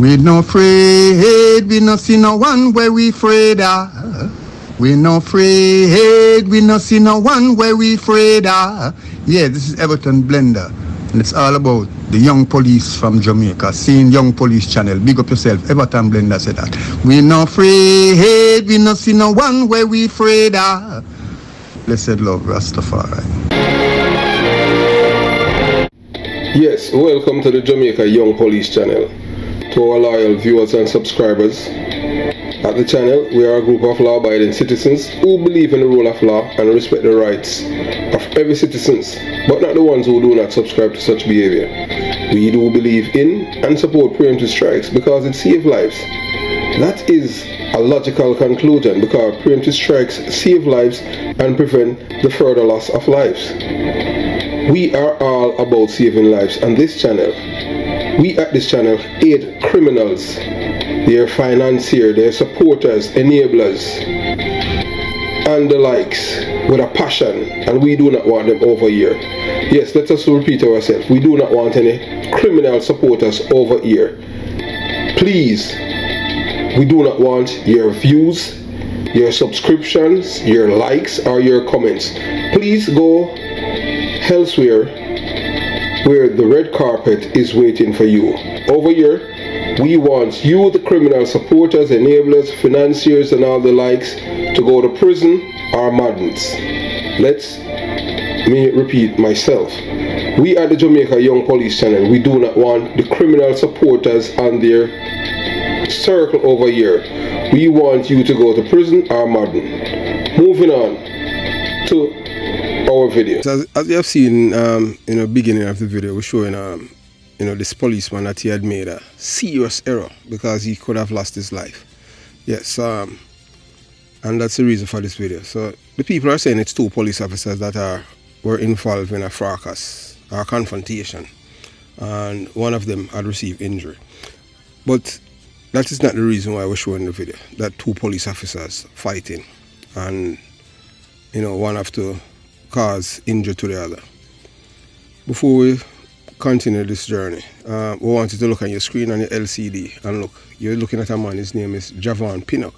We no afraid, we no see no one where we afraid of. We no afraid, we no see no one where we afraid of. Yeah, this is Everton Blender, and it's all about the young police from Jamaica, seeing Young Police Channel. Big up yourself, Everton Blender said that. We no afraid, we no see no one where we afraid of. Blessed love, Rastafari. Yes, welcome to the Jamaica Young Police Channel. To our loyal viewers and subscribers, at the channel we are a group of law-abiding citizens who believe in the rule of law and respect the rights of every citizen, but not the ones who do not subscribe to such behavior. We do believe in and support preemptive strikes because it saves lives. That is a logical conclusion because preemptive strikes save lives and prevent the further loss of lives. We are all about saving lives on this channel. We at this channel aid criminals, their financiers, their supporters, enablers, and the likes with a passion, and we do not want them over here. Yes, let us repeat ourselves. We do not want any criminal supporters over here. Please, we do not want your views, your subscriptions, your likes, or your comments. Please go elsewhere where the red carpet is waiting for you. Over here, we want you, the criminal supporters, enablers, financiers, and all the likes, to go to prison or madness. Let me repeat myself. We at the Jamaica Young Police Channel, we do not want the criminal supporters and their circle over here. We want you to go to prison or madness. Moving on to our video. As you have seen in the beginning of the video, we're showing this policeman that he had made a serious error because he could have lost his life. Yes, and that's the reason for this video. So the people are saying it's two police officers that were involved in a fracas or confrontation, and one of them had received injury. But that is not the reason why we're showing the video, that two police officers fighting and one have to cause injury to the other. Before we continue this journey, we want you to look on your screen on your LCD and look. You're looking at a man, his name is Javon Pinnock.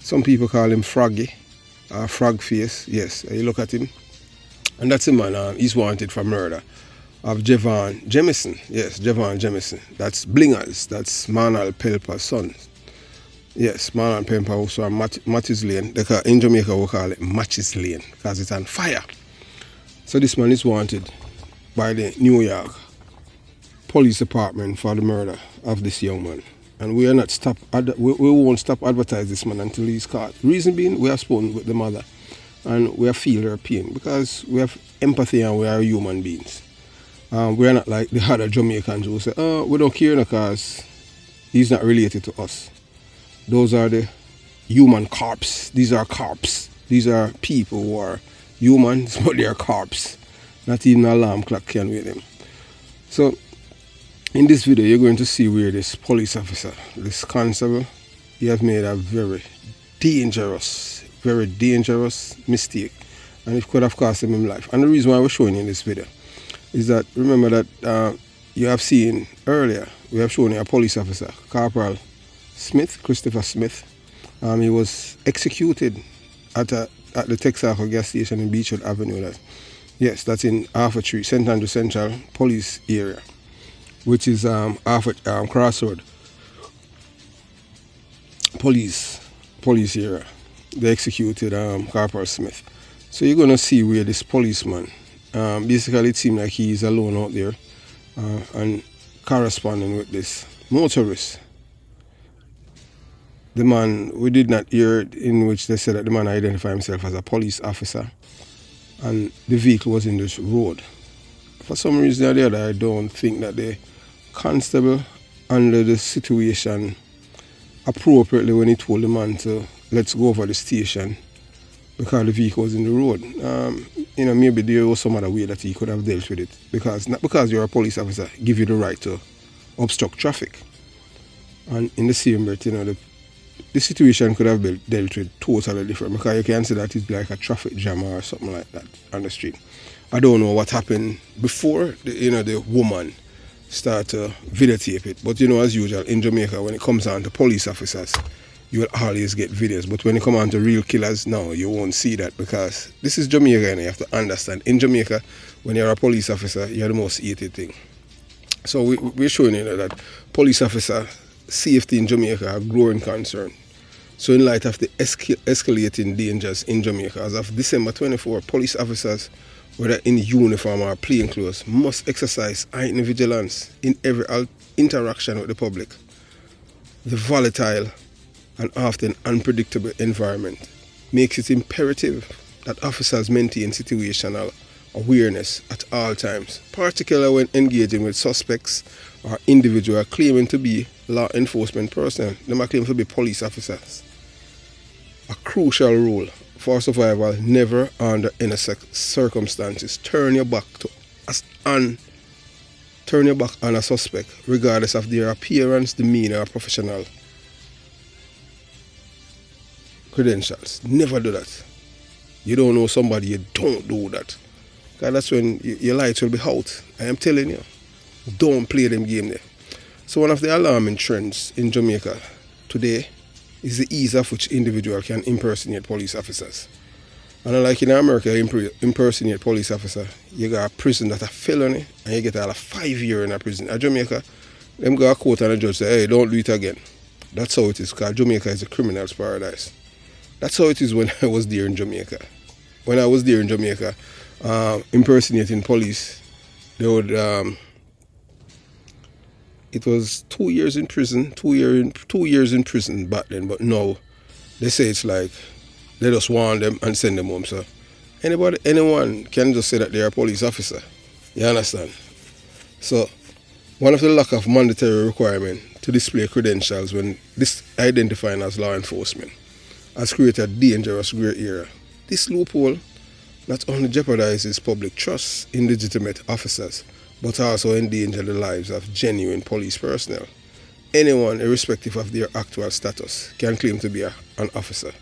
Some people call him Froggy, Frog Face. Yes, you look at him, and that's a man. He's wanted for murder of Javon Jemison. Yes, Javon Jemison. That's Blingers. That's Manal Pelpa's son. Yes, Manal Pelpa also on Matches Lane. In Jamaica we call it Matches Lane because it's on fire. So this man is wanted by the New York Police Department for the murder of this young man. And we won't stop advertise this man until he's caught. Reason being, we have spoken with the mother and we have feel her pain because we have empathy and we are human beings. We are not like the other Jamaicans who say, oh, we don't care because he's not related to us. Those are the human corpse. These are corpse. These are people who are humans, but they are corpse. Not even an alarm clock can wake them. So, in this video, you're going to see where this police officer, this constable, he has made a very dangerous mistake. And it could have cost him his life. And the reason why we're showing you this video is that, remember that you have seen earlier, we have shown you a police officer, Corporal Smith, Christopher Smith. He was executed at the Texaco gas station in Beachwood Avenue. Yes, that's in Harford Street, St. Andrew Central Police area, which is Harford Crossroad Police area. They executed Corporal Smith. So you're gonna see where this policeman, basically it seemed like he's alone out there and corresponding with this motorist. The man, we did not hear in which they said that the man identified himself as a police officer and the vehicle was in this road. For some reason or the other, I don't think that the constable handled the situation appropriately when he told the man to let's go over the station because the vehicle was in the road. Maybe there was some other way that he could have dealt with it, because not because you're a police officer give you the right to obstruct traffic. And in the same breath, the situation could have been dealt with totally different, because you can say that it's like a traffic jam or something like that on the street. I don't know what happened before the woman start to videotape it. But you know, as usual in Jamaica, when it comes on to police officers, you will always get videos. But when it comes on to real killers, no, you won't see that, because this is Jamaica and you have to understand. In Jamaica, when you're a police officer, you're the most hated thing. So we're showing you that police officer safety in Jamaica are growing concern. So in light of the escalating dangers in Jamaica, as of December 24, police officers, whether in uniform or plain clothes, must exercise heightened vigilance in every interaction with the public. The volatile and often unpredictable environment makes it imperative that officers maintain situational awareness at all times, particularly when engaging with suspects or individuals claiming to be law enforcement personnel. They might claim to be police officers. A crucial rule for survival: never under any circumstances turn your back on a suspect, regardless of their appearance, demeanor, or professional credentials. Never do that. You don't know somebody, you don't do that. Because that's when your lights will be out. I am telling you, don't play them game there. So one of the alarming trends in Jamaica today is the ease of which individuals can impersonate police officers. And unlike in America, impersonate police officer, you got a prison that's a felony and you get all 5 years in a prison. In Jamaica, them go to court and the judge say, hey, don't do it again. That's how it is, because Jamaica is a criminal's paradise. That's how it is when I was there in Jamaica. When I was there in Jamaica, impersonating police, they would, it was 2 years in prison, 2 years in prison back then, but now they say it's like they just warn them and send them home. So anyone can just say that they're a police officer. You understand? So one of the lack of mandatory requirement to display credentials when identifying as law enforcement has created a dangerous grey area. This loophole not only jeopardizes public trust in legitimate officers, but also endanger the lives of genuine police personnel. Anyone, irrespective of their actual status, can claim to be an officer,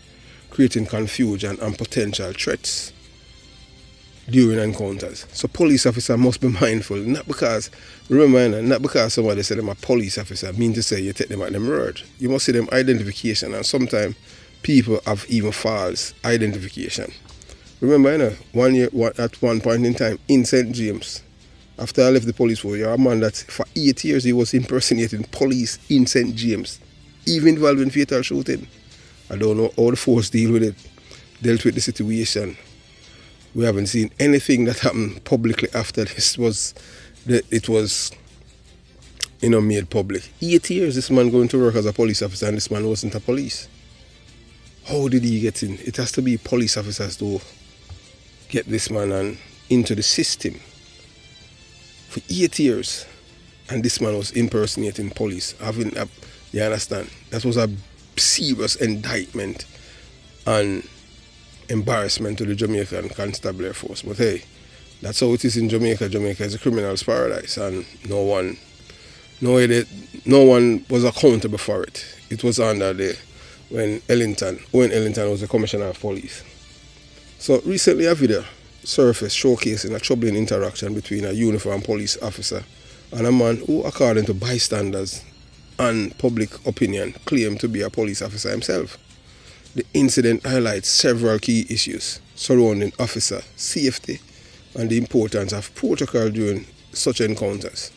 creating confusion and potential threats during encounters. So police officers must be mindful, not because somebody said them a police officer mean to say you take them at them word. You must see them identification, and sometimes people have even false identification. Remember, at one point in time in St. James, after I left the police force, you're a man that for 8 years he was impersonating police in St. James, even involved in fatal shooting. I don't know how the force dealt with the situation. We haven't seen anything that happened publicly after this it was made public. 8 years this man going to work as a police officer, and this man wasn't a police. How did he get in? It has to be police officers to get this man into the system for 8 years, and this man was impersonating police. You understand? That was a serious indictment and embarrassment to the Jamaican Constabulary Force. But hey, that's how it is in Jamaica. Jamaica is a criminal's paradise, and no one was accountable for it. It was under when Ellington was the Commissioner of Police. So recently a video surfaced showcasing a troubling interaction between a uniformed police officer and a man who, according to bystanders and public opinion, claimed to be a police officer himself. The incident highlights several key issues surrounding officer safety and the importance of protocol during such encounters.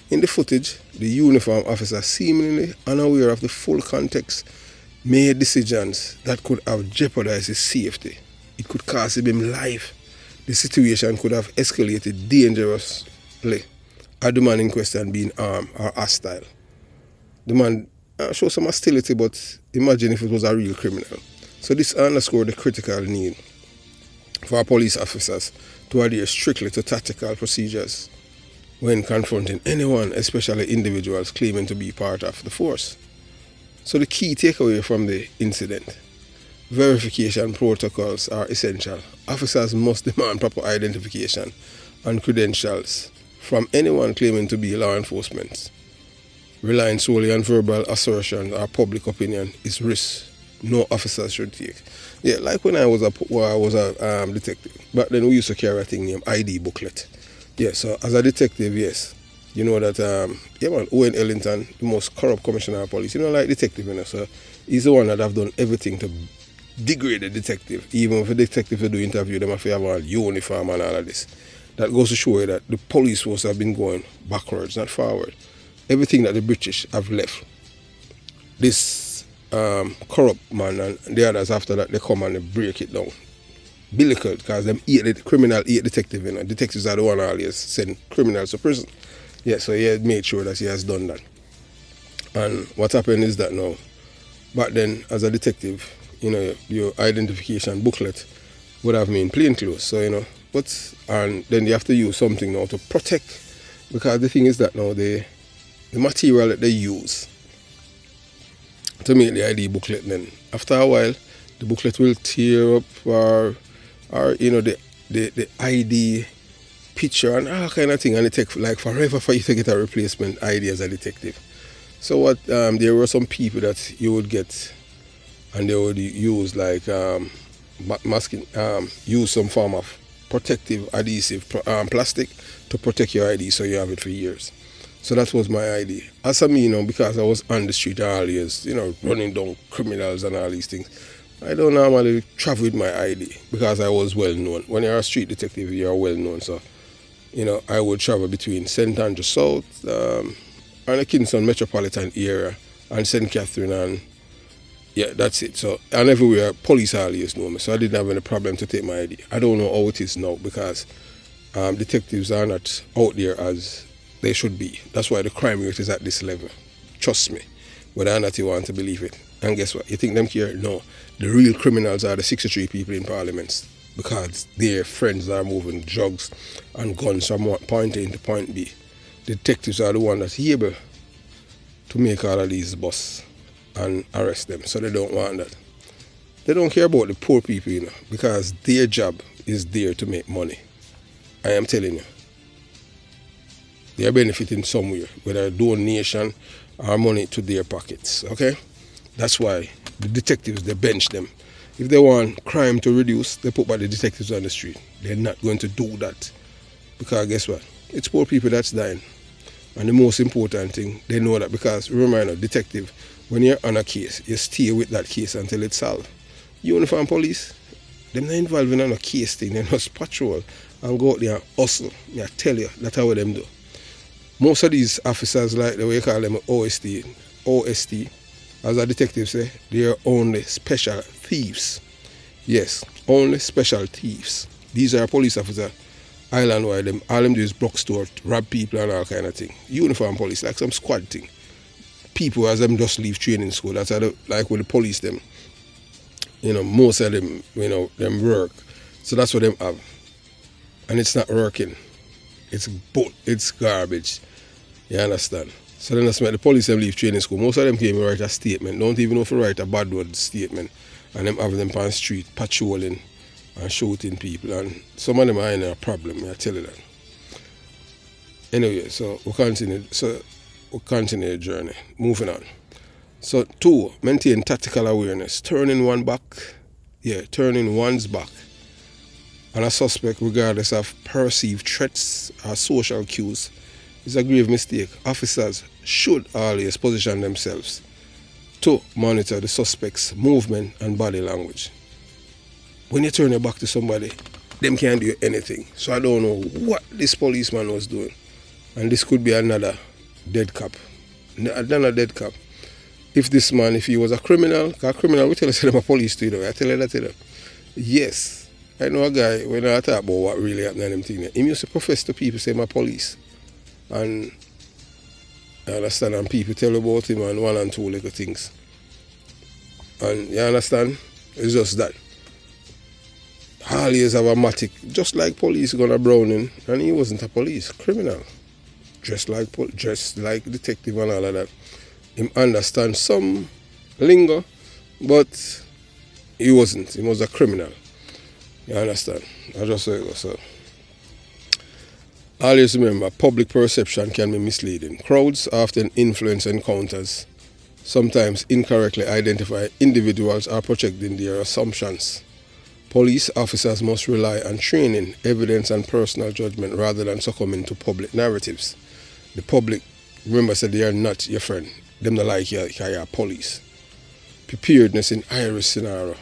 In the footage, the uniformed officer, seemingly unaware of the full context, made decisions that could have jeopardized his safety. It could cost him life. The situation could have escalated dangerously, had the man in question being armed or hostile. The man showed some hostility, but imagine if it was a real criminal. So this underscored the critical need for police officers to adhere strictly to tactical procedures when confronting anyone, especially individuals claiming to be part of the force. So the key takeaway from the incident: verification protocols are essential. Officers must demand proper identification and credentials from anyone claiming to be law enforcement. Relying solely on verbal assertion or public opinion is risk no officer should take. Yeah, like when I was a detective. Back then we used to carry a thing named ID booklet. Yeah, so as a detective, yes, You know that, yeah man, Owen Ellington, the most corrupt commissioner of police, you know, like detective, you know, so he's the one that have done everything to degrade the detective. Even if a detective to do interview, them have to have a uniform and all of this. That goes to show you that the police force have been going backwards, not forward. Everything that the British have left, this corrupt man and the others after that, they come and they break it down. Biblical, because them criminal hate detective, you know. Detectives are the one always send criminals to prison. Yeah, so he had made sure that he has done that. And what happened is that now, back then as a detective, you know, your identification booklet would have been plain clothes. So, you know, and then you have to use something now to protect, because the thing is that now the material that they use to make the ID booklet, then after a while the booklet will tear up, or you know, the ID picture and all kind of thing, and it takes like forever for you to get a replacement ID as a detective. So what there were some people that you would get, and they would use like masking, use some form of protective adhesive plastic to protect your ID, so you have it for years. So that was my ID. As for me, you know, because I was on the street all years, you know, running down criminals and all these things, I don't normally travel with my ID because I was well known. When you're a street detective, you're well known. So, you know, I would travel between St. Andrew South and the Kingston metropolitan area and St. Catherine, and yeah, that's it. So, and everywhere, police always know me. So I didn't have any problem to take my ID. I don't know how it is now, because detectives are not out there as they should be. That's why the crime rate is at this level. Trust me, whether or not you want to believe it. And guess what? You think them care? No. The real criminals are the 63 people in parliaments, because their friends are moving drugs and guns from point A to point B. The detectives are the ones that's able to make all of these busts and arrest them. So they don't want that. They don't care about the poor people, you know, because their job is there to make money. I am telling you. They are benefiting somewhere, whether a donation or money to their pockets, okay? That's why the detectives, they bench them. If they want crime to reduce, they put by the detectives on the street. They're not going to do that, because guess what? It's poor people that's dying. And the most important thing, they know that, because remember, you know, detective, when you're on a case, you stay with that case until it's solved. Uniform police, they're not involved in a case thing. They just patrol and go out there and hustle. I tell you, that's how them do. Most of these officers, like the way you call them OST, as a detective say, they are only special thieves. Yes, only special thieves. These are police officers, island-wide, all them do is block store, rob people and all kind of thing. Uniform police, like some squad thing. People as them just leave training school, that's how like with the police them. You know, most of them, you know, them work. So that's what them have. And it's not working. It's garbage. You understand? So then that's why the police them leave training school. Most of them came and write a statement. Don't even know if to write a bad word statement. And them have them on the street patrolling and shooting people. And some of them are in a problem, I tell you that. Anyway, so we continue the journey. Moving on. So 2, maintain tactical awareness. Turning one's back on a suspect, regardless of perceived threats or social cues, is a grave mistake. Officers should always position themselves to monitor the suspect's movement and body language. When you turn your back to somebody, them can't do anything. So I don't know what this policeman was doing. And this could be another dead cop. Another dead cop. If this man, if he was a criminal, we tell us I'm a police too, you know. I tell you that, you know. Yes. I know a guy, when I talk about what really happened and them things, he used to profess to people, say, I'm a police. And I understand, and people tell about him and 1 and 2 little things. And you understand? It's just that. Always have a matic, just like police gonna Browning, and he wasn't a police, criminal. Dressed like detective and all of that. Him understand some lingo, but he wasn't. He was a criminal. You understand? I just say it so. Always remember, public perception can be misleading. Crowds often influence encounters, sometimes incorrectly identify individuals or projecting their assumptions. Police officers must rely on training, evidence, and personal judgment rather than succumbing to public narratives. The public, remember, said they are not your friend. Them not like you, because you're police. Preparedness in high-risk scenario.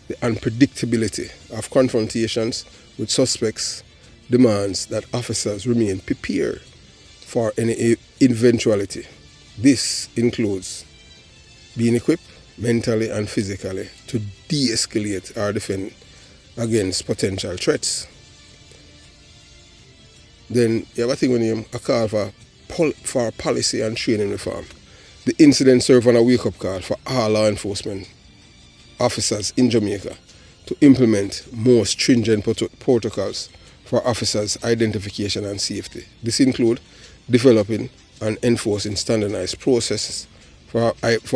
The unpredictability of confrontations with suspects demands that officers remain prepared for any eventuality. This includes being equipped mentally and physically to de-escalate or defend against potential threats. Then you have a thing when you a call for policy and training reform. The incident served on a wake-up call for all law enforcement officers in Jamaica to implement more stringent protocols for officers' identification and safety. This includes developing and enforcing standardized processes for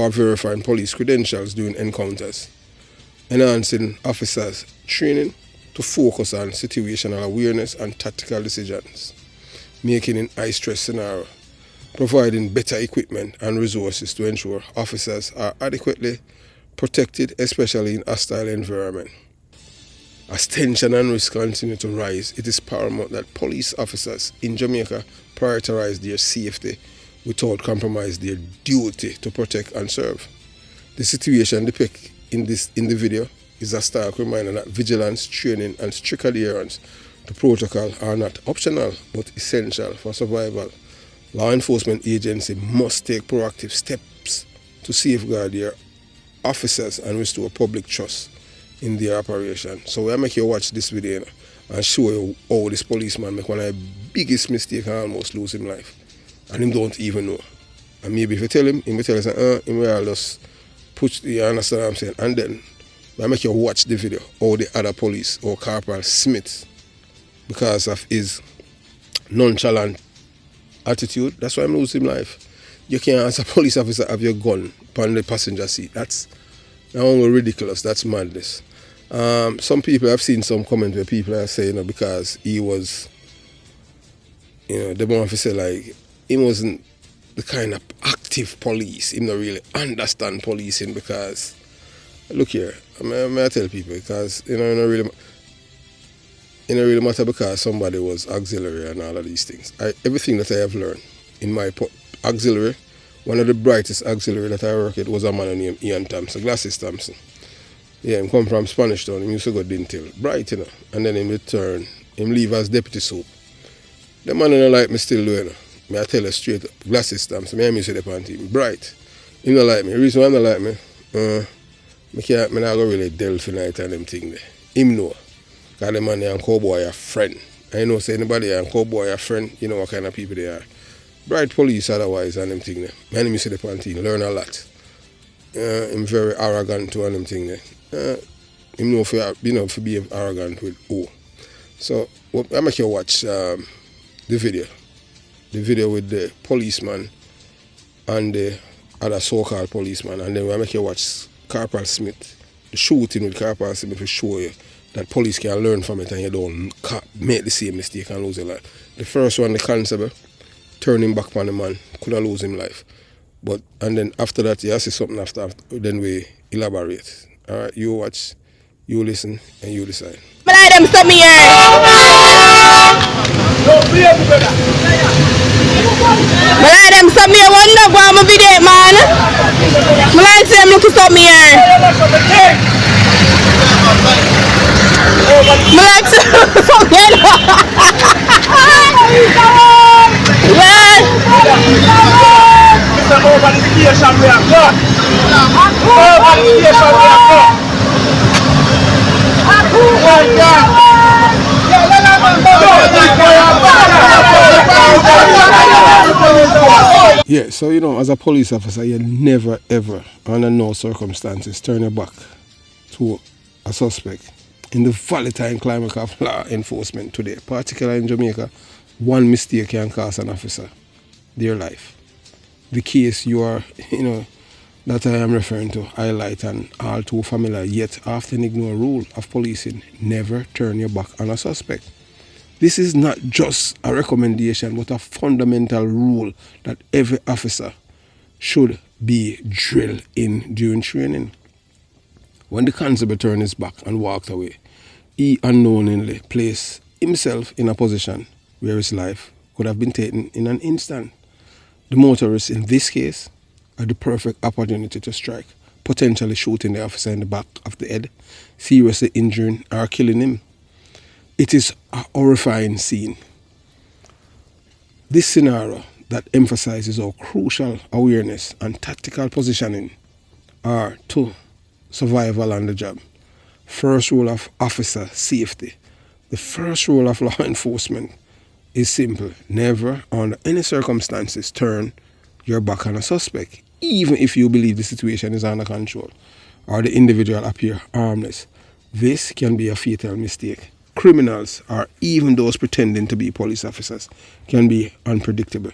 verifying police credentials during encounters, enhancing officers' training to focus on situational awareness and tactical decisions, making in high-stress scenario, providing better equipment and resources to ensure officers are adequately protected, especially in hostile environment. As tension and risk continue to rise, it is paramount that police officers in Jamaica prioritize their safety without compromising their duty to protect and serve. The situation depicted in the video is a stark reminder that vigilance, training, and strict adherence to protocol are not optional but essential for survival. Law enforcement agencies must take proactive steps to safeguard their officers and restore public trust in their operation. So we make you watch this video and show you how this policeman make one of the biggest mistakes and almost lose his life. And him don't even know. And maybe if you tell him, he will tell us, he will just push, you understand what I'm saying? And then I make you watch the video, how the other police, or Corporal Smith, because of his nonchalant attitude, that's why I'm losing life. You can't, as a police officer, have your gun on the passenger seat. That's not only ridiculous, that's madness. Some people, I've seen some comments where people are saying, because he was, they want to say like, he wasn't the kind of active police. He don't really understand policing because, look here, I tell people, because, it don't really matter because somebody was auxiliary and all of these things. Everything that I have learned in my auxiliary, one of the brightest auxiliary that I worked with was a man named Ian Thompson, Glasses Thompson. Yeah, he come from Spanish Town, he used to go Dintil. Bright, And then in return, him leave as deputy soup. The man don't like me still do, I tell you straight up, Glasses Thompson, I used to the team. Bright. He don't like me. The reason why he don't like me, I not go really delve night and them thing there. Him know. Because the man and cowboy are friend. I know say anybody and cowboy are friend, you know what kind of people they are. Bright police otherwise and them thing there. My name is the Pantine, learn a lot. I'm very arrogant to and them thing there. Him know for being arrogant with who. So I make you watch the video. The video with the policeman and the other so-called policeman, and then we make you watch Corporal Smith, the shooting with Corporal Smith to show you that police can learn from it and you don't make the same mistake and lose your life. The first one, the constable, turning back on the man, could have lose him life. And then after that, you see something after, then we elaborate. Alright, you watch, you listen, and you decide. But I them stop me here. But I them stop me here. Wonder why I'm a video, man. But I say I'm looking stop me here. But I say stop me here. Yeah, so as a police officer, you never ever, under no circumstances, turn your back to a suspect. In the volatile climate of law enforcement today, particularly in Jamaica, one mistake can cost an officer their life. The case you are, that I am referring to, highlight and all too familiar, yet often ignore rule of policing: never turn your back on a suspect. This is not just a recommendation, but a fundamental rule that every officer should be drilled in during training. When the constable turned his back and walked away, he unknowingly placed himself in a position where his life could have been taken in an instant. The motorists in this case are the perfect opportunity to strike, potentially shooting the officer in the back of the head, seriously injuring or killing him. It is a horrifying scene. This scenario that emphasizes how crucial awareness and tactical positioning are to survival on the job. First rule of officer safety. The first rule of law enforcement is simple. Never, under any circumstances, turn your back on a suspect, even if you believe the situation is under control or the individual appear harmless. This can be a fatal mistake. Criminals, or even those pretending to be police officers, can be unpredictable.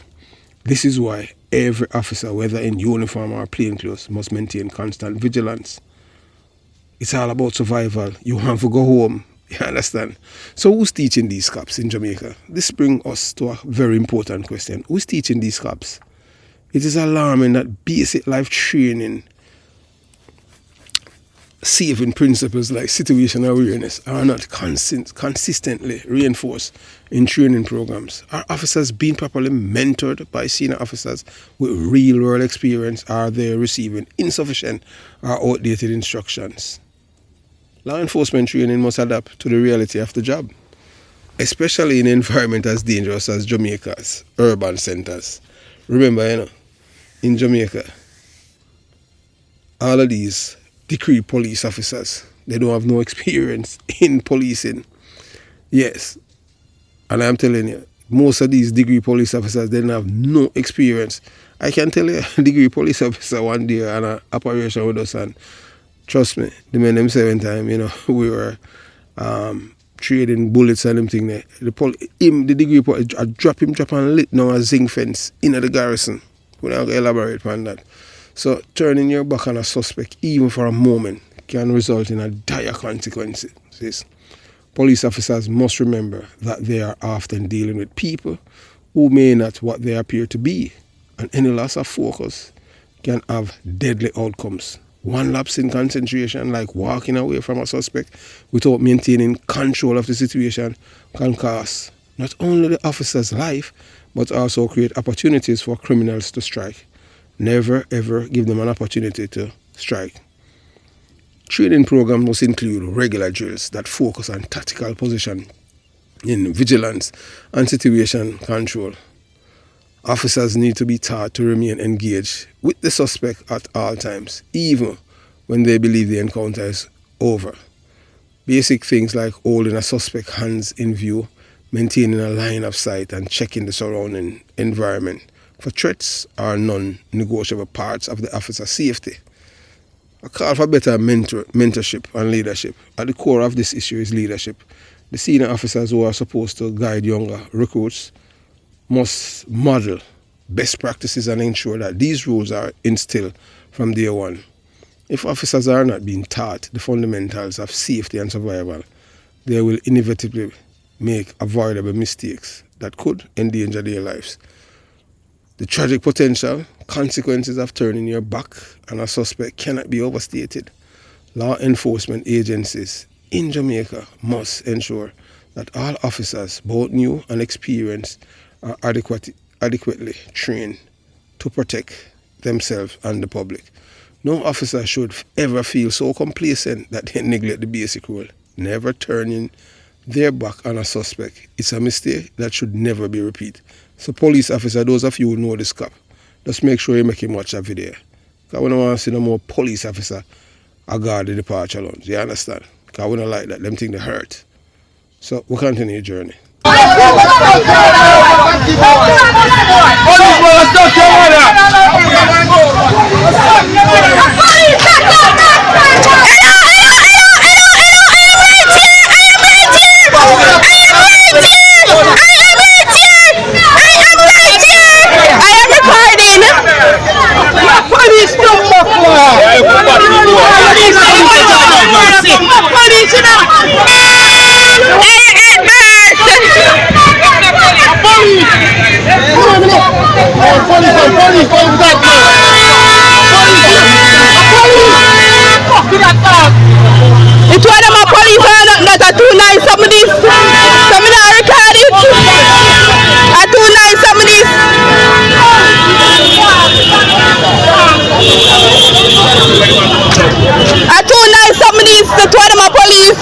This is why every officer, whether in uniform or plainclothes, must maintain constant vigilance. It's all about survival. You have to go home. You understand? So who's teaching these cops in Jamaica? This brings us to a very important question. Who's teaching these cops? It is alarming that basic life training, saving principles like situational awareness are not consistently reinforced in training programs. Are officers being properly mentored by senior officers with real world experience? Are they receiving insufficient or outdated instructions? Law enforcement training must adapt to the reality of the job, especially in an environment as dangerous as Jamaica's urban centers. Remember, in Jamaica, all of these degree police officers, they don't have no experience in policing. Yes, and I'm telling you, most of these degree police officers, they don't have no experience. I can tell you, a degree police officer one day on an operation with us, and trust me, the men them 7 times, we were trading bullets and them thing there. The degree police, I drop and lit now a zinc fence in the garrison. We're not going to elaborate on that. So turning your back on a suspect, even for a moment, can result in a dire consequences. Police officers must remember that they are often dealing with people who may not what they appear to be, and any loss of focus can have deadly outcomes. One lapse in concentration, like walking away from a suspect without maintaining control of the situation, can cost not only the officer's life, but also create opportunities for criminals to strike. Never ever give them an opportunity to strike. Training programs must include regular drills that focus on tactical position in vigilance and situation control. Officers need to be taught to remain engaged with the suspect at all times, even when they believe the encounter is over. Basic things like holding a suspect's hands in view, maintaining a line of sight, and checking the surrounding environment for threats are non-negotiable parts of the officer's safety. A call for better mentorship and leadership. At the core of this issue is leadership. The senior officers who are supposed to guide younger recruits must model best practices and ensure that these rules are instilled from day one. If officers are not being taught the fundamentals of safety and survival, they will inevitably make avoidable mistakes that could endanger their lives. The tragic potential consequences of turning your back on a suspect cannot be overstated. Law enforcement agencies in Jamaica must ensure that all officers, both new and experienced, are adequately trained to protect themselves and the public. No officer should ever feel so complacent that they neglect the basic rule. Never turning their back on a suspect. It's a mistake that should never be repeated. So police officer, those of you who know this cop, just make sure you make him watch a video. Because we don't want to see no more police officer guard the departure lounge. You understand? Because we don't like that. Them think they hurt. So we continue the journey. Police, I too nice some of these to one of my police.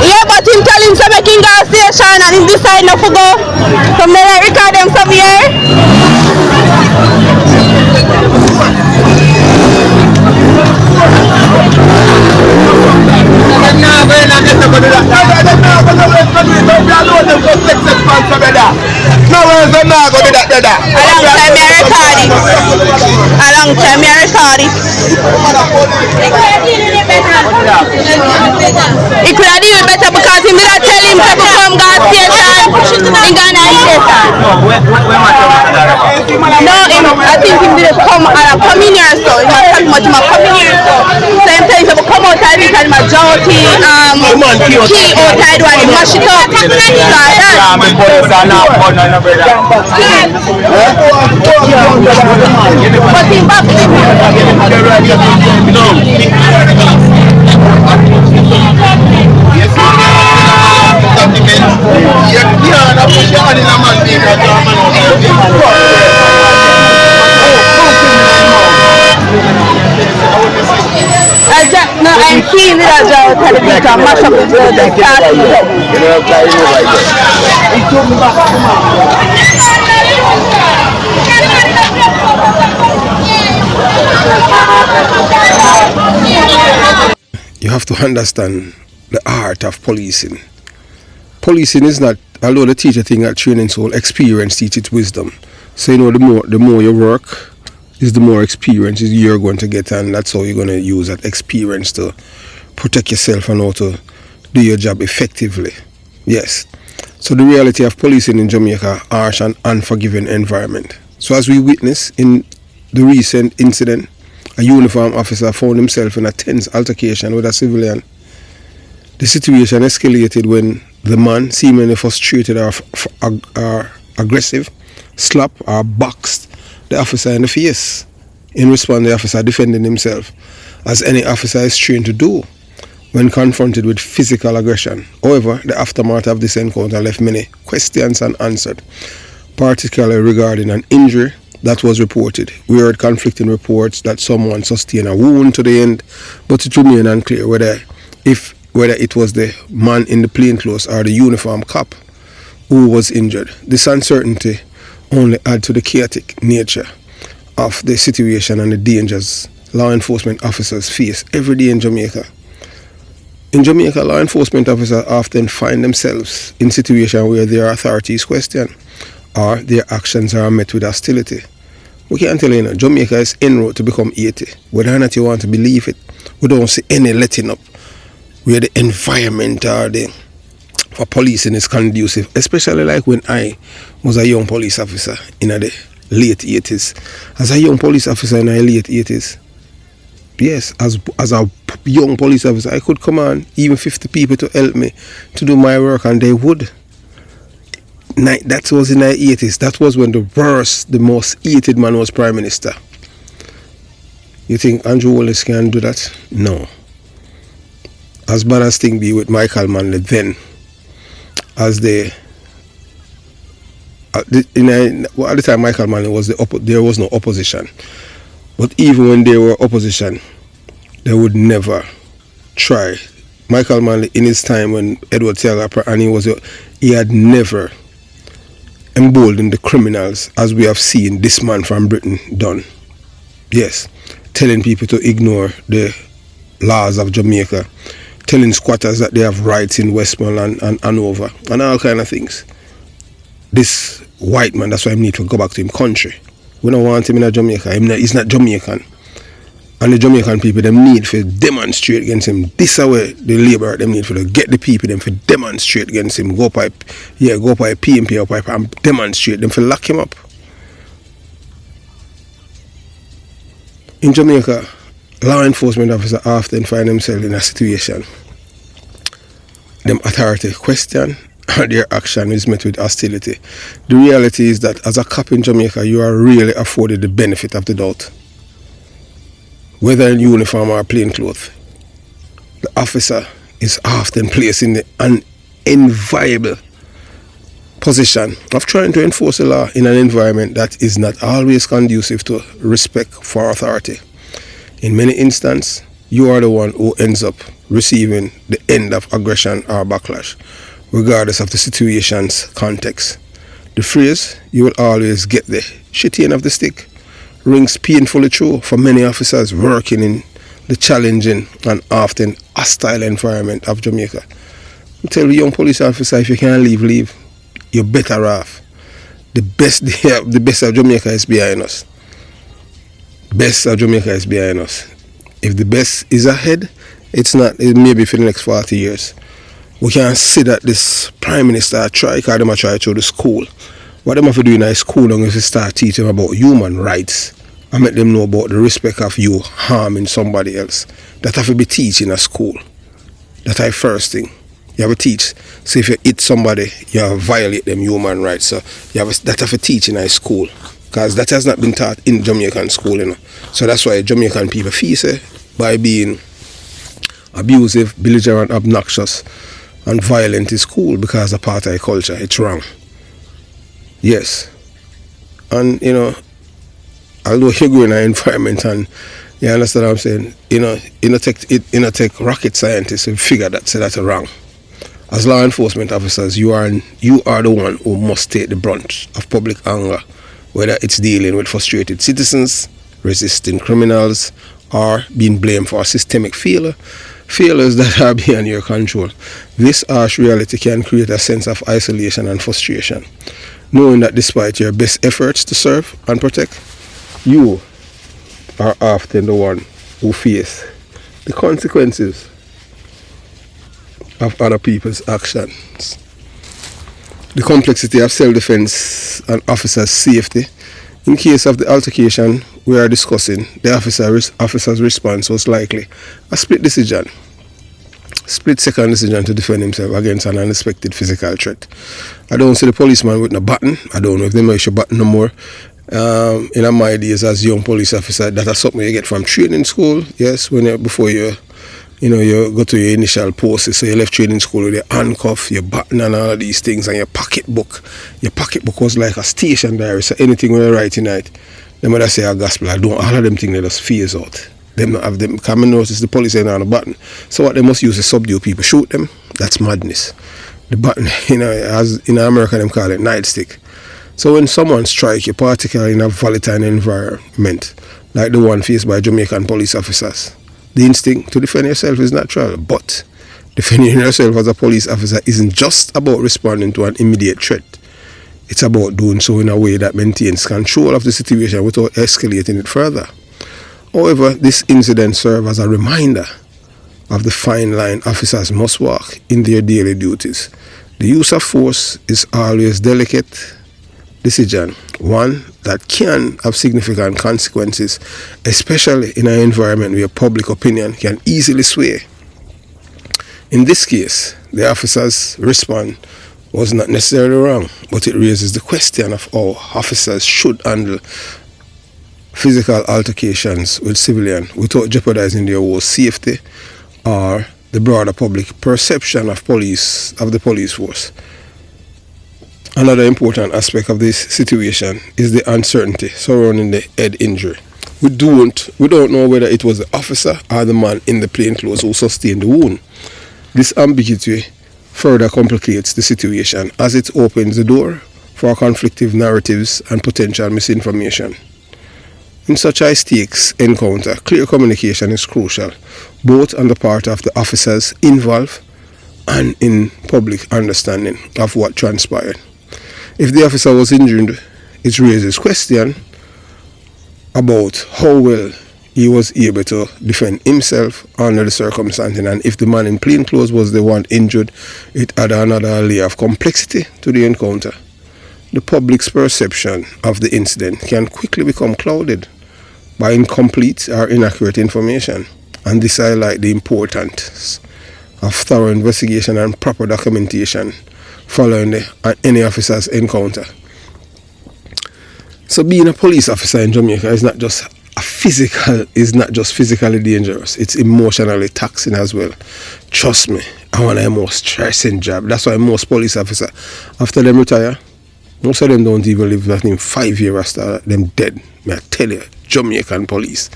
Yeah, but him tell him to make him go station and him decide not to go. So me record them from here. A long time I record it. He could have done it better because he did not tell him to come God's station. He gonna station. No, I think he didn't come in here so. He was talking about him coming here so. So him telling him to come out and read my jolty key outside when he mash it up. But he back no, I'm keen that I tell you to mash up the road and start You have to understand the art of policing. Policing is not, although the teacher thing at training soul, experience teaches wisdom. So you know the more you work is the more experience you're going to get, and that's how you're going to use that experience to protect yourself and how to do your job effectively. Yes. So the reality of policing in Jamaica, harsh and unforgiving environment. So as we witness in the recent incident, a uniformed officer found himself in a tense altercation with a civilian. The situation escalated when the man, seemingly frustrated or aggressive, slapped or boxed the officer in the face. In response, the officer defended himself, as any officer is trained to do when confronted with physical aggression. However, the aftermath of this encounter left many questions unanswered, particularly regarding an injury that was reported. We heard conflicting reports that someone sustained a wound to the end, but it remained unclear whether it was the man in the plainclothes or the uniformed cop who was injured. This uncertainty only adds to the chaotic nature of the situation and the dangers law enforcement officers face every day in Jamaica. In Jamaica, law enforcement officers often find themselves in situations where their authorities question or their actions are met with hostility. We can't tell you, Jamaica is en route to become 80. Whether or not you want to believe it, we don't see any letting up where the environment for policing is conducive, especially like when I was a young police officer in the late 80s. As a young police officer in the late 80s, yes, as a young police officer, I could command even 50 people to help me to do my work, and they would. That was in the 80s. That was when the most hated man was Prime Minister. You think Andrew Wallace can do that? No. As bad as thing be with Michael Manley then, as at the time Michael Manley was there was no opposition. But even when there were opposition, they would never try. Michael Manley, in his time when Edward Tiaga and he had never emboldened the criminals as we have seen this man from Britain done. Yes, telling people to ignore the laws of Jamaica, telling squatters that they have rights in Westmoreland and Hanover and all kind of things. This white man, that's why I need to go back to him country. We don't want him in Jamaica. He's not Jamaican. And the Jamaican people, them need to demonstrate against him. This is where the labor, them need to get the people, them to demonstrate against him. Go by PMP or pipe and demonstrate, them to lock him up. In Jamaica, law enforcement officers often find themselves in a situation. Them authority question and their action is met with hostility. The reality is that as a cop in Jamaica, you are really afforded the benefit of the doubt. whether in uniform or plain clothes, the officer is often placed in an enviable position of trying to enforce the law in an environment that is not always conducive to respect for authority. In many instances, you are the one who ends up receiving the end of aggression or backlash, regardless of the situation's context. The phrase, "you will always get the shitty end of the stick," rings painfully true for many officers working in the challenging and often hostile environment of Jamaica. I tell the young police officer, if you can't leave, leave. You're better off. The best of Jamaica is behind us. Best of Jamaica is behind us. If the best is ahead, it may be for the next 40 years. We can see that this Prime Minister try, because they try through the school. What they have to do in a school is to start teaching about human rights and make them know about the respect of you harming somebody else. That have to be taught in a school. That's the first thing. You have to teach. So if you hit somebody, you violate them human rights. So that have to teach in a school. Because that has not been taught in Jamaican school, you know. So that's why Jamaican people feel by being abusive, belligerent, obnoxious, and violent in school because of apartheid culture. It's wrong. Yes. And, you know, although you go in an environment and you understand what I'm saying, you know, take rocket scientists and figure that, say that's wrong. As law enforcement officers, you are the one who must take the brunt of public anger, whether it's dealing with frustrated citizens, resisting criminals, or being blamed for systemic failures that are beyond your control. This harsh reality can create a sense of isolation and frustration, knowing that despite your best efforts to serve and protect, you are often the one who face the consequences of other people's actions. The complexity of self-defense and officer's safety. In case of the altercation we are discussing, the officer's response was likely a split-second decision to defend himself against an unexpected physical threat. I don't see the policeman with no button. I don't know if they make a button no more. In my days as young police officer, that is something you get from training school. Yes, before you go to your initial posts. So you left training school with your handcuff, your button and all of these things, and your pocketbook. Your pocketbook was like a station diary, so anything when you write in it, they might say a gospel. I don't, all of them things they just phase out. Them not have them, come and notice the police ain't on the button. So what they must use is subdue people, shoot them. That's madness. The button, as in America them call it nightstick. So when someone strike you, particularly in a volatile environment, like the one faced by Jamaican police officers, the instinct to defend yourself is natural, but defending yourself as a police officer isn't just about responding to an immediate threat. It's about doing so in a way that maintains control of the situation without escalating it further. However, this incident serves as a reminder of the fine line officers must walk in their daily duties. The use of force is always a delicate decision, one that can have significant consequences, especially in an environment where public opinion can easily sway. In this case, the officer's response was not necessarily wrong, but it raises the question of how officers should handle physical altercations with civilians without jeopardizing their own safety or the broader public perception of the police force. Another important aspect of this situation is the uncertainty surrounding the head injury. We don't know whether it was the officer or the man in the plain clothes who sustained the wound. This ambiguity further complicates the situation as it opens the door for conflicting narratives and potential misinformation. In such a high-stakes encounter, clear communication is crucial, both on the part of the officers involved and in public understanding of what transpired. If the officer was injured, it raises question about how well he was able to defend himself under the circumstances, and if the man in plain clothes was the one injured, it added another layer of complexity to the encounter. The public's perception of the incident can quickly become clouded by incomplete or inaccurate information, and this highlights the importance of thorough investigation and proper documentation following any officer's encounter. So being a police officer in Jamaica is not just a physical is not just physically dangerous, it's emotionally taxing as well. Trust me, I want a more stressing job. That's why most police officers, after them retire, most of them don't even live that in 5 years after them dead. May I tell you, Jamaican police,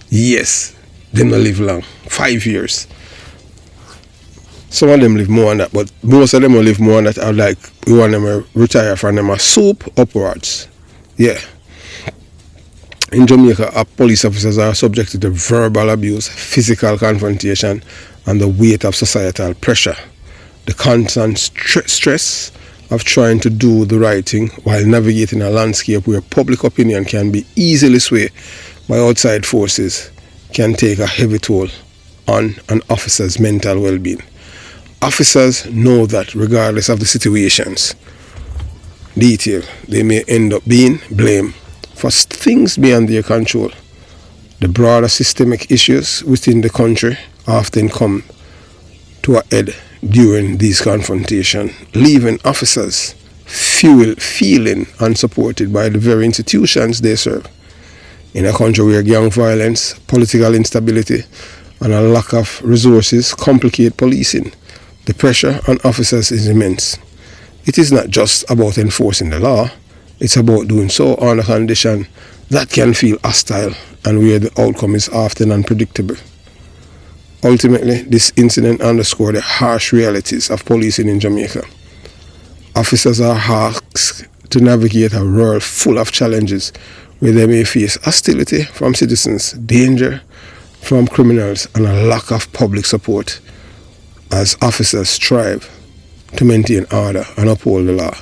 yes, them don't live long, 5 years. Some of them live more than that, but most of them will live more than that. I like, we want them to retire from them a soup upwards. Yeah. In Jamaica, our police officers are subjected to verbal abuse, physical confrontation, and the weight of societal pressure. The constant stress of trying to do the right thing while navigating a landscape where public opinion can be easily swayed by outside forces can take a heavy toll on an officer's mental well-being. Officers know that regardless of the situations, detail, they may end up being blamed for things beyond their control. The broader systemic issues within the country often come to a head during these confrontations, leaving officers feeling unsupported by the very institutions they serve. In a country where gang violence, political instability, and a lack of resources complicate policing, the pressure on officers is immense. It is not just about enforcing the law, it's about doing so on a condition that can feel hostile and where the outcome is often unpredictable. Ultimately, this incident underscored the harsh realities of policing in Jamaica. Officers are asked to navigate a world full of challenges where they may face hostility from citizens, danger from criminals, and a lack of public support as officers strive to maintain order and uphold the law.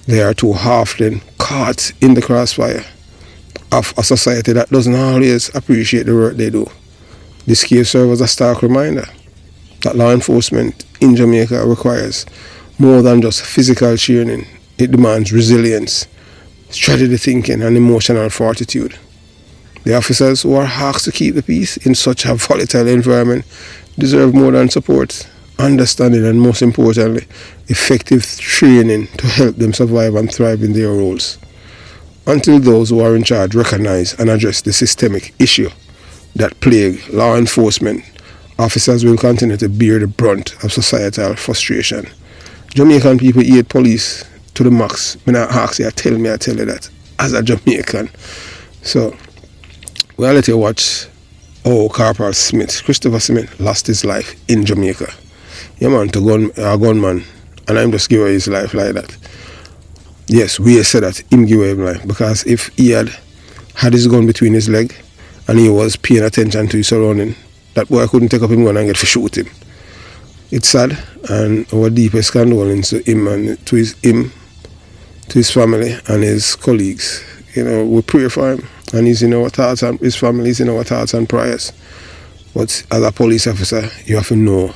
They are too often caught in the crossfire of a society that doesn't always appreciate the work they do. This case serves as a stark reminder that law enforcement in Jamaica requires more than just physical training. It demands resilience, strategy thinking, and emotional fortitude. The officers who are asked to keep the peace in such a volatile environment deserve more than support, understanding, and most importantly, effective training to help them survive and thrive in their roles. Until those who are in charge recognize and address the systemic issue that plague law enforcement, officers will continue to bear the brunt of societal frustration. Jamaican people hate police to the max. When I ask you, I tell you that as a Jamaican. So, we'll let you watch how Corporal Smith, Christopher Smith, lost his life in Jamaica. Yeah, man, a gunman, and I'm just give away his life like that. Yes, we said that him give away his life, because if he had his gun between his leg and he was paying attention to his surrounding, that boy couldn't take up his gun and get to shoot him. It's sad, and our deepest condolence to him and to his family and his colleagues. You know, we pray for him, and he's in our thoughts, and his family is in our thoughts and prayers. But as a police officer, you have to know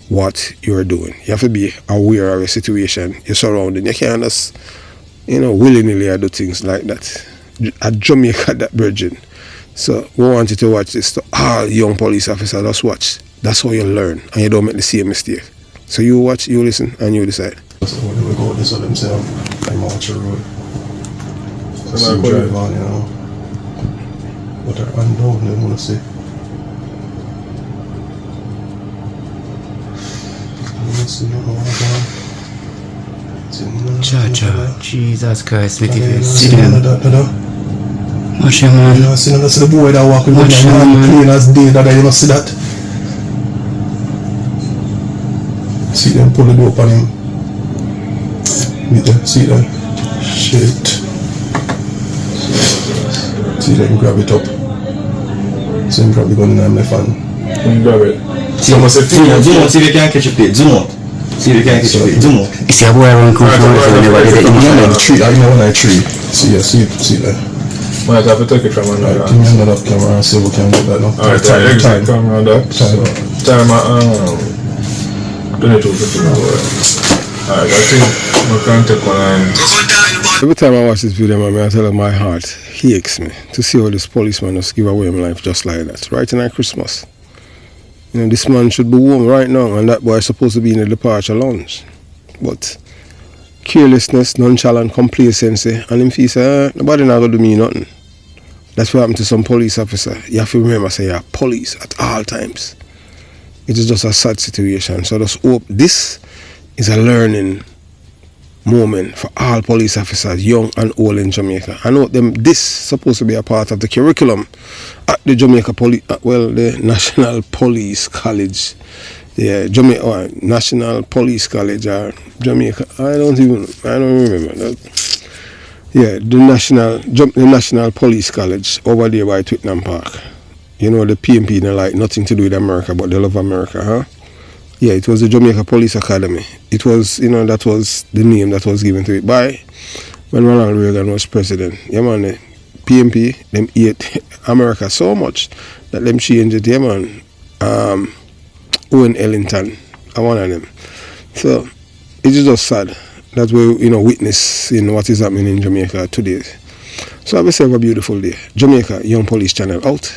what you're doing. You have to be aware of your situation, your surrounding. You can't just, willy-nilly do things like that. At Jamaica, that virgin. So we want you to watch this. To all young police officers, just watch. That's how you learn, and you don't make the same mistake. So you watch, you listen, and you decide. So when they go this on themselves, I'm out the road. So you drive on, But they're unknown, they want to see. Cha, Jesus Christ, with you. See them. Watch him, man. You know, see the boy that walk with Watch the man clean as day that you don't see that. See them pull the dope on him. Meet them, see them. Shit. See them grab it up. See him grab the gun in my fan. Grab it. See, zoom out, see if you can catch a plate. Zoom out. See if you can catch a plate. Zoom out. You see a boy around come from whenever they get in the tree. I know when I tree. See that. Might have to take it from another. Give me another camera and see if we can get that now. Alright, exit camera there. Time at 22:50. Alright, I think we can take one line. Every time I watch this video, man, I tell you my heart aches me to see how this policeman just give away my life just like that. Right in Christmas. This man should be home right now, and that boy is supposed to be in the departure lounge. But carelessness, nonchalant complacency, and him feel say, nobody not gonna do me nothing. That's what happened to some police officer. You have to remember, say you're police at all times. It is just a sad situation. So just hope this is a learning moment for all police officers, young and old in Jamaica. I know them. This is supposed to be a part of the curriculum at the Jamaica the National Police College. Yeah, National Police College or Jamaica. I don't remember that. Yeah, the National Police College over there by Twickenham Park. You know, the PMP, they like nothing to do with America, but they love America, huh? Yeah, it was the Jamaica Police Academy. It was, that was the name that was given to it by when Ronald Reagan was president. Yeah, man, the PMP, them hate America so much that them changed it, yeah, man. Owen Ellington, one of them. So, it's just sad that we, witness, what is happening in Jamaica today. So have yourself a beautiful day. Jamaica Young Police Channel out.